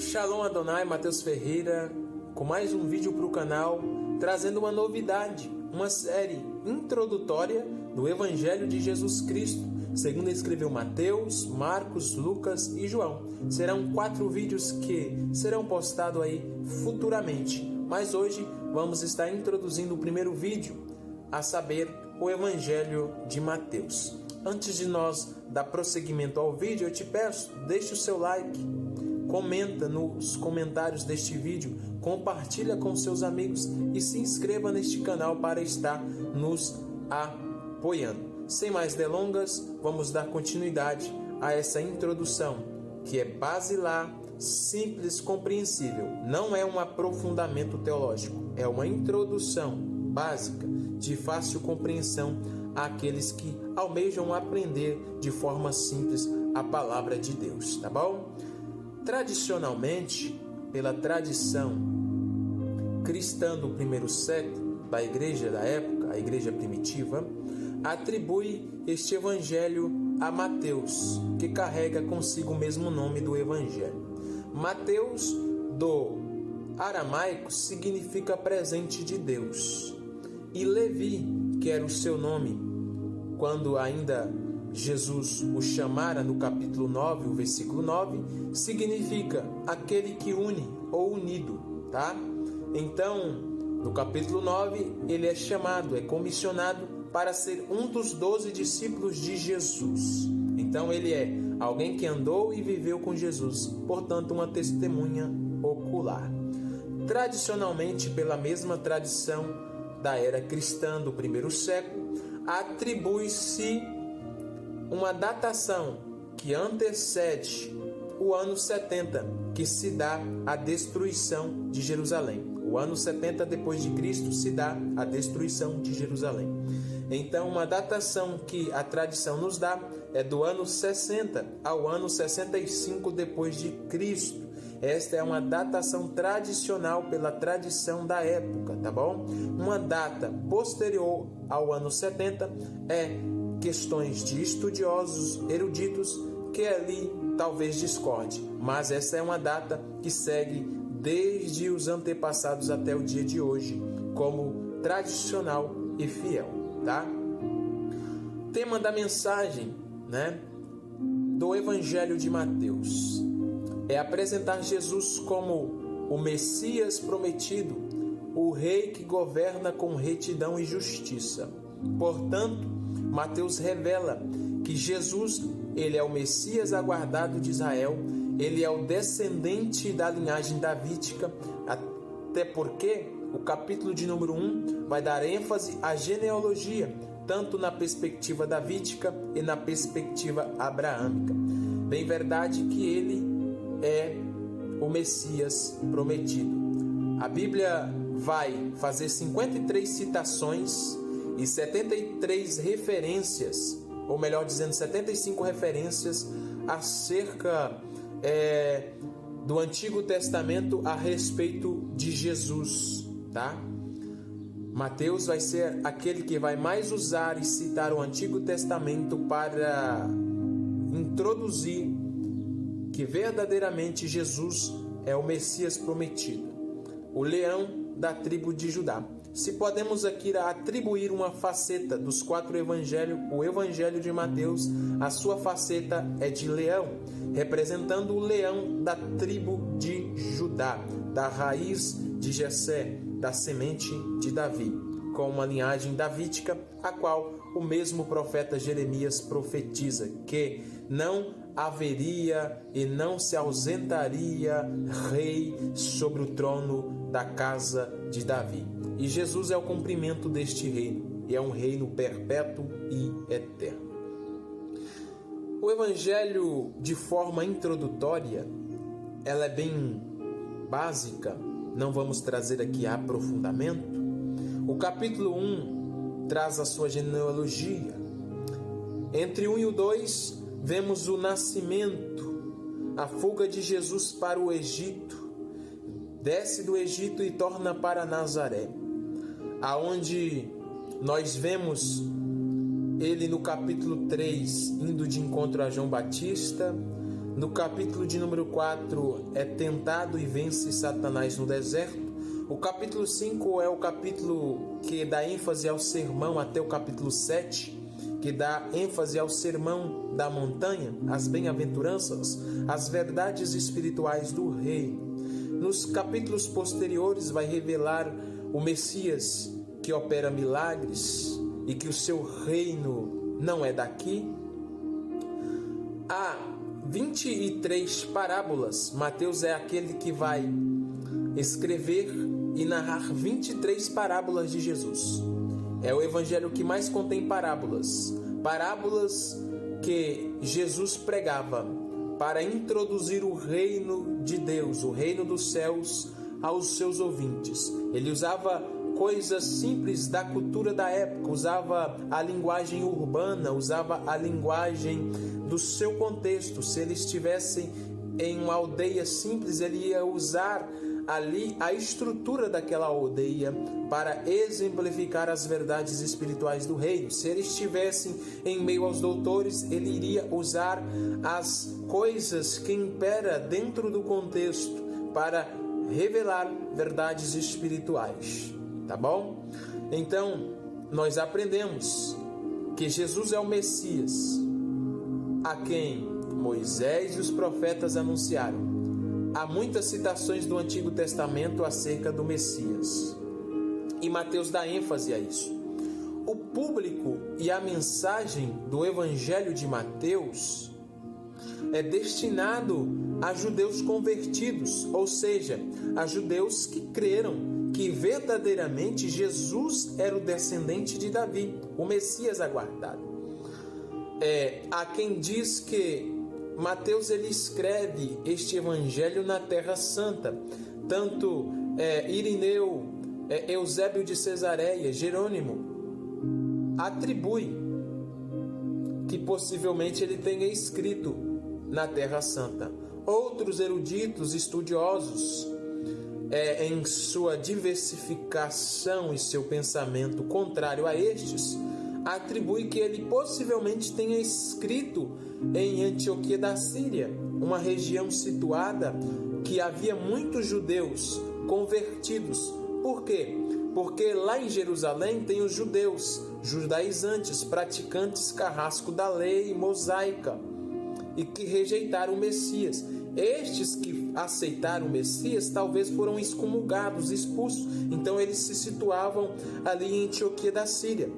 Shalom Adonai, Matheus Ferreira, com mais um vídeo para o canal, trazendo uma novidade, uma série introdutória do Evangelho de Jesus Cristo, segundo escreveu Mateus, Marcos, Lucas e João. Serão 4 vídeos que serão postados aí futuramente, mas hoje vamos estar introduzindo o primeiro vídeo, a saber, o Evangelho de Mateus. Antes de nós dar prosseguimento ao vídeo, eu te peço, deixe o seu like, comenta nos comentários deste vídeo, compartilha com seus amigos e se inscreva neste canal para estar nos apoiando. Sem mais delongas, vamos dar continuidade a essa introdução, que é basilar, simples, compreensível. Não é um aprofundamento teológico, é uma introdução básica, de fácil compreensão àqueles que almejam aprender de forma simples a palavra de Deus, tá bom? Tradicionalmente, pela tradição cristã do primeiro século, da igreja da época, a igreja primitiva, atribui este evangelho a Mateus, que carrega consigo o mesmo nome do evangelho. Mateus, do aramaico, significa presente de Deus. E Levi, que era o seu nome, quando ainda Jesus o chamara no capítulo 9, o versículo 9, significa aquele que une ou unido, tá? Então, no capítulo 9, ele é chamado, é comissionado para ser um dos 12 discípulos de Jesus. Então, ele é alguém que andou e viveu com Jesus, portanto, uma testemunha ocular. Tradicionalmente, pela mesma tradição da era cristã do primeiro século, atribui-se uma datação que antecede o ano 70, que se dá a destruição de Jerusalém. O ano 70 depois de Cristo se dá a destruição de Jerusalém. Então, uma datação que a tradição nos dá é do ano 60 ao ano 65 depois de Cristo. Esta é uma datação tradicional pela tradição da época, tá bom? Uma data posterior ao ano 70 é questões de estudiosos eruditos que ali talvez discorde, mas essa é uma data que segue desde os antepassados até o dia de hoje como tradicional e fiel, tá? Tema da mensagem, do Evangelho de Mateus é apresentar Jesus como o Messias prometido, o Rei que governa com retidão e justiça. Portanto, Mateus revela que Jesus, ele é o Messias aguardado de Israel, ele é o descendente da linhagem davídica, até porque o capítulo de número 1 vai dar ênfase à genealogia, tanto na perspectiva davídica e na perspectiva abraâmica. Bem verdade que ele é o Messias prometido. A Bíblia vai fazer 53 citações e 73 referências, ou melhor dizendo, 75 referências acerca do Antigo Testamento a respeito de Jesus, tá? Mateus vai ser aquele que vai mais usar e citar o Antigo Testamento para introduzir que verdadeiramente Jesus é o Messias prometido, o leão da tribo de Judá. Se podemos aqui atribuir uma faceta dos 4 evangelhos, o Evangelho de Mateus, a sua faceta é de leão, representando o leão da tribo de Judá, da raiz de Jessé, da semente de Davi, com uma linhagem davídica, a qual o mesmo profeta Jeremias profetiza que não haveria e não se ausentaria rei sobre o trono da casa de Davi. E Jesus é o cumprimento deste reino, e é um reino perpétuo e eterno. O Evangelho, de forma introdutória, ela é bem básica, não vamos trazer aqui aprofundamento. O capítulo 1 traz a sua genealogia. Entre 1 e o 2, vemos o nascimento, a fuga de Jesus para o Egito, desce do Egito e torna para Nazaré, aonde nós vemos ele no capítulo 3 indo de encontro a João Batista, No capítulo de número 4 é tentado e vence Satanás no deserto. O capítulo 5 é o capítulo que dá ênfase ao sermão, até o capítulo 7, que dá ênfase ao sermão da montanha, as bem-aventuranças, as verdades espirituais do rei. Nos capítulos posteriores vai revelar o Messias que opera milagres e que o seu reino não é daqui. Há 23 parábolas. Mateus é aquele que vai escrever e narrar 23 parábolas de Jesus. É o evangelho que mais contém parábolas. Parábolas que Jesus pregava para introduzir o reino de Deus, o reino dos céus, aos seus ouvintes. Ele usava coisas simples da cultura da época, usava a linguagem urbana, usava a linguagem do seu contexto. Se eles estivessem em uma aldeia simples, ele ia usar ali a estrutura daquela aldeia para exemplificar as verdades espirituais do reino. Se eles estivessem em meio aos doutores, ele iria usar as coisas que impera dentro do contexto para revelar verdades espirituais, tá bom? Então, nós aprendemos que Jesus é o Messias, a quem Moisés e os profetas anunciaram. Há muitas citações do Antigo Testamento acerca do Messias, e Mateus dá ênfase a isso. O público e a mensagem do Evangelho de Mateus é destinado a judeus convertidos, ou seja, a judeus que creram que verdadeiramente Jesus era o descendente de Davi, o Messias aguardado. Há quem diz que Mateus ele escreve este evangelho na Terra Santa. Tanto Irineu, Eusébio de Cesareia, Jerônimo atribui que possivelmente ele tenha escrito na Terra Santa. Outros eruditos estudiosos, em sua diversificação e seu pensamento contrário a estes, atribui que ele possivelmente tenha escrito em Antioquia da Síria, uma região situada que havia muitos judeus convertidos. Por quê? Porque lá em Jerusalém tem os judeus judaizantes, praticantes carrasco da lei mosaica e que rejeitaram o Messias. Estes que aceitaram o Messias talvez foram excomungados, expulsos. Então eles se situavam ali em Antioquia da Síria.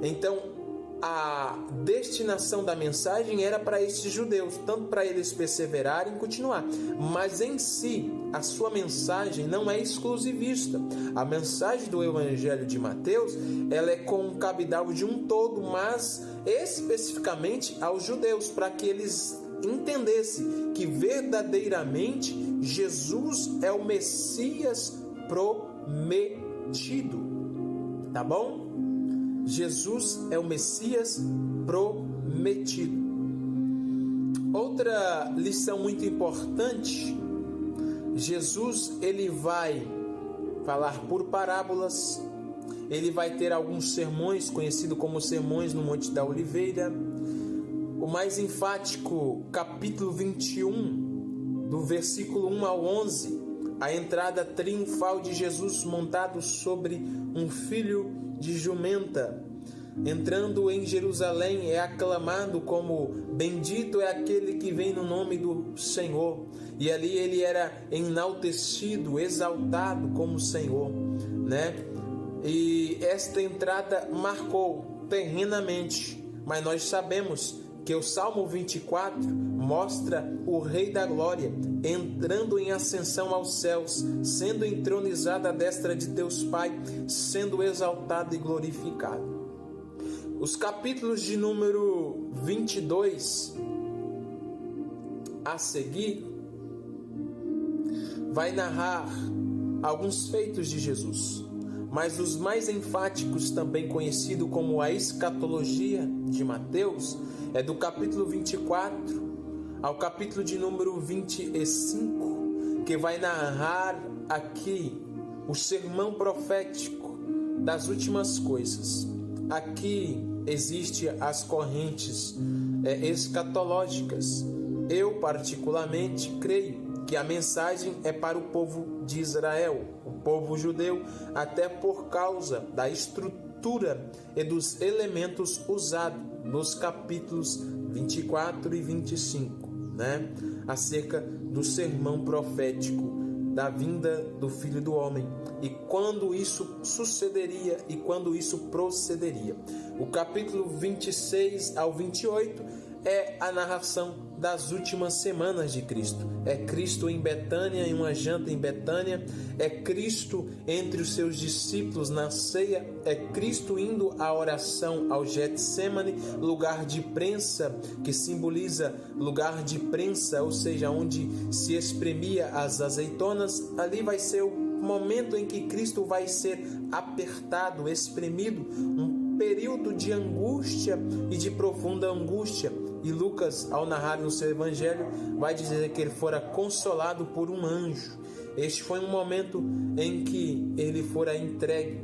Então a destinação da mensagem era para esses judeus, tanto para eles perseverarem e continuar. Mas em si, a sua mensagem não é exclusivista. A mensagem do Evangelho de Mateus, ela é com o cabidal de um todo, mas especificamente aos judeus, para que eles entendessem que verdadeiramente Jesus é o Messias prometido. Tá bom? Jesus é o Messias prometido. Outra lição muito importante, Jesus ele vai falar por parábolas, ele vai ter alguns sermões, conhecidos como sermões no Monte da Oliveira. O mais enfático, capítulo 21, do versículo 1 ao 11, a entrada triunfal de Jesus montado sobre um filho de jumenta, entrando em Jerusalém, é aclamado como bendito é aquele que vem no nome do Senhor. E ali ele era enaltecido, exaltado como Senhor, né? E esta entrada marcou terrenamente, mas nós sabemos que o Salmo 24 mostra o Rei da Glória entrando em ascensão aos céus, sendo entronizado à destra de Deus Pai, sendo exaltado e glorificado. Os capítulos de número 22 a seguir vai narrar alguns feitos de Jesus, mas os mais enfáticos, também conhecido como a escatologia de Mateus, é do capítulo 24 ao capítulo de número 25, que vai narrar aqui o sermão profético das últimas coisas. Aqui existem as correntes escatológicas, Eu, particularmente, creio que a mensagem é para o povo de Israel, o povo judeu, até por causa da estrutura e dos elementos usados nos capítulos 24 e 25, acerca do sermão profético da vinda do Filho do Homem e quando isso sucederia e quando isso procederia. O capítulo 26 ao 28 é a narração das últimas semanas de Cristo. É Cristo em Betânia, em uma janta em Betânia. É Cristo entre os seus discípulos na ceia. É Cristo indo à oração ao Getsemane, lugar de prensa, que simboliza lugar de prensa, ou seja, onde se espremia as azeitonas. Ali vai ser o momento em que Cristo vai ser apertado, espremido, um período de angústia e de profunda angústia. E Lucas, ao narrar no seu evangelho, vai dizer que ele fora consolado por um anjo. Este foi um momento em que ele fora entregue,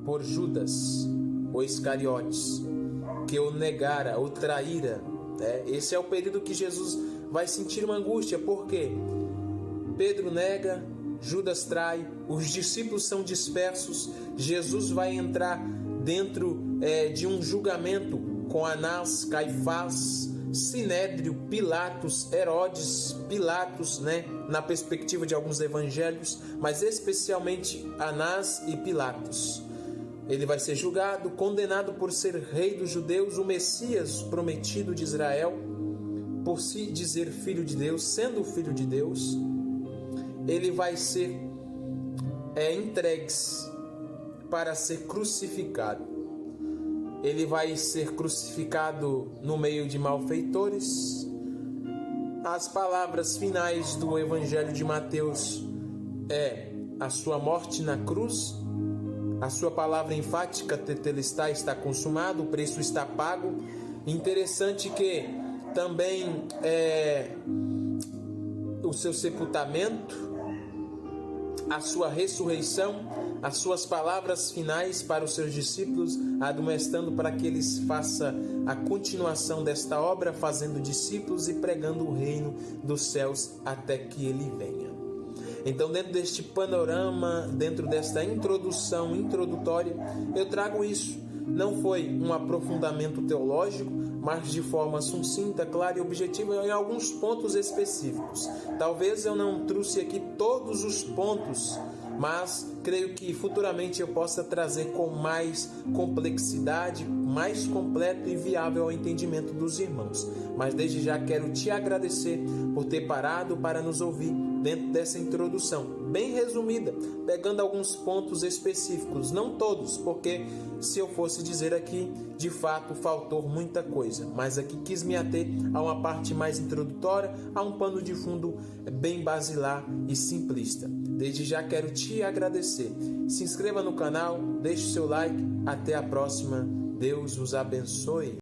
por Judas, o Iscariotes, que o negara, o traíra. Esse é o período que Jesus vai sentir uma angústia, porque Pedro nega, Judas trai, os discípulos são dispersos, Jesus vai entrar dentro de um julgamento com Anás, Caifás, Sinédrio, Pilatos, Herodes, Pilatos, na perspectiva de alguns evangelhos, mas especialmente Anás e Pilatos. Ele vai ser julgado, condenado por ser rei dos judeus, o Messias prometido de Israel, por se dizer filho de Deus, sendo filho de Deus. Ele vai ser entregue para ser crucificado. Ele vai ser crucificado no meio de malfeitores. As palavras finais do Evangelho de Mateus é a sua morte na cruz. A sua palavra enfática, tetelestai, está consumado, o preço está pago. Interessante que também o seu sepultamento, a sua ressurreição, as suas palavras finais para os seus discípulos, admoestando para que eles façam a continuação desta obra, fazendo discípulos e pregando o reino dos céus até que ele venha. Então, dentro deste panorama, dentro desta introdução introdutória, eu trago isso. Não foi um aprofundamento teológico, mas de forma sucinta, clara e objetiva em alguns pontos específicos. Talvez eu não trouxe aqui todos os pontos, mas creio que futuramente eu possa trazer com mais complexidade, mais completo e viável ao entendimento dos irmãos. Mas desde já quero te agradecer por ter parado para nos ouvir dentro dessa introdução, bem resumida, pegando alguns pontos específicos, não todos, porque se eu fosse dizer aqui, de fato faltou muita coisa, mas aqui quis me ater a uma parte mais introdutória, a um pano de fundo bem basilar e simplista. Desde já quero te agradecer. Se inscreva no canal, deixe seu like, até a próxima. Deus os abençoe.